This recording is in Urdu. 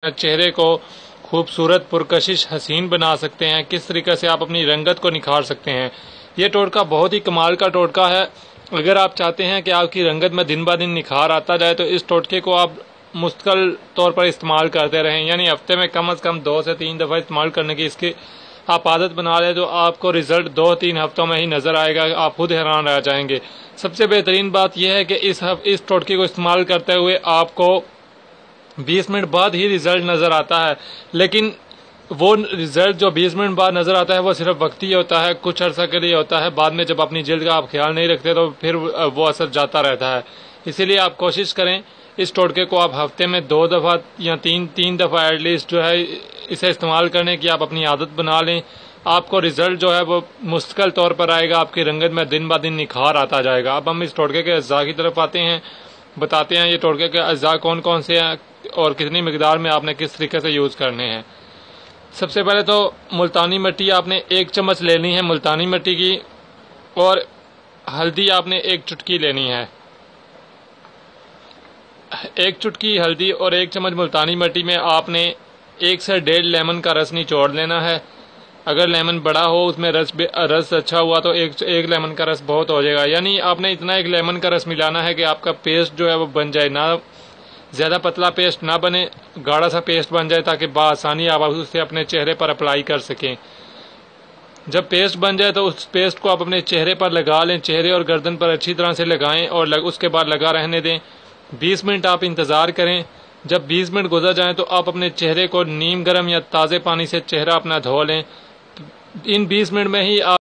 چہرے کو خوبصورت پرکشش حسین بنا سکتے ہیں، کس طریقے سے آپ اپنی رنگت کو نکھار سکتے ہیں۔ یہ ٹوٹکا بہت ہی کمال کا ٹوٹکا ہے۔ اگر آپ چاہتے ہیں کہ آپ کی رنگت میں دن بہ دن نکھار آتا جائے تو اس ٹوٹکے کو آپ مستقل طور پر استعمال کرتے رہیں، یعنی ہفتے میں کم از کم 2 سے 3 دفعہ استعمال کرنے کی اس کی آپ عادت بنا لیں تو آپ کو رزلٹ 2-3 ہفتوں میں ہی نظر آئے گا، آپ خود حیران رہ جائیں گے۔ سب سے بہترین بات یہ ہے کہ اس ٹوٹکے کو استعمال کرتے ہوئے آپ کو 20 منٹ بعد ہی رزلٹ نظر آتا ہے، لیکن وہ رزلٹ جو 20 منٹ بعد نظر آتا ہے وہ صرف وقتی ہوتا ہے، کچھ عرصہ کے لیے ہوتا ہے۔ بعد میں جب اپنی جلد کا آپ خیال نہیں رکھتے تو پھر وہ اثر جاتا رہتا ہے۔ اسی لیے آپ کوشش کریں اس ٹوٹکے کو آپ ہفتے میں 2 دفعہ یا 3 دفعہ ایٹ لیسٹ جو ہے اسے استعمال کرنے کی آپ اپنی عادت بنا لیں۔ آپ کو رزلٹ جو ہے وہ مستقل طور پر آئے گا، آپ کی رنگت میں دن بہ دن نکھار آتا جائے گا۔ اب ہم اس ٹوٹکے کے اجزاء کی طرف آتے ہیں، بتاتے ہیں یہ ٹوٹکے کے اجزاء کون کون سے ہیں اور کتنی مقدار میں آپ نے کس طریقے سے یوز کرنے ہیں۔ سب سے پہلے تو ملتانی مٹی آپ نے 1 چمچ لینی ہے ملتانی مٹی کی، اور ہلدی آپ نے 1 چٹکی لینی ہے۔ 1 چٹکی ہلدی اور 1 چمچ ملتانی مٹی میں آپ نے 1 سے 1.5 لیمن کا رس نچوڑ لینا ہے۔ اگر لیمن بڑا ہو، اس میں رس اچھا ہوا تو 1 لیمن کا رس بہت ہو جائے گا، یعنی آپ نے اتنا 1 لیمن کا رس ملانا ہے کہ آپ کا پیسٹ جو ہے وہ بن جائے، نہ زیادہ پتلا پیسٹ نہ بنے، گاڑھا سا پیسٹ بن جائے تاکہ بآسانی آپ اسے اپنے چہرے پر اپلائی کر سکیں۔ جب پیسٹ بن جائے تو اس پیسٹ کو آپ اپنے چہرے پر لگا لیں، چہرے اور گردن پر اچھی طرح سے لگائیں اور اس کے بعد لگا رہنے دیں۔ 20 منٹ آپ انتظار کریں۔ جب 20 منٹ گزر جائیں تو آپ اپنے چہرے کو نیم گرم یا تازے پانی سے چہرہ اپنا دھو لیں۔ ان 20 منٹ میں ہی آپ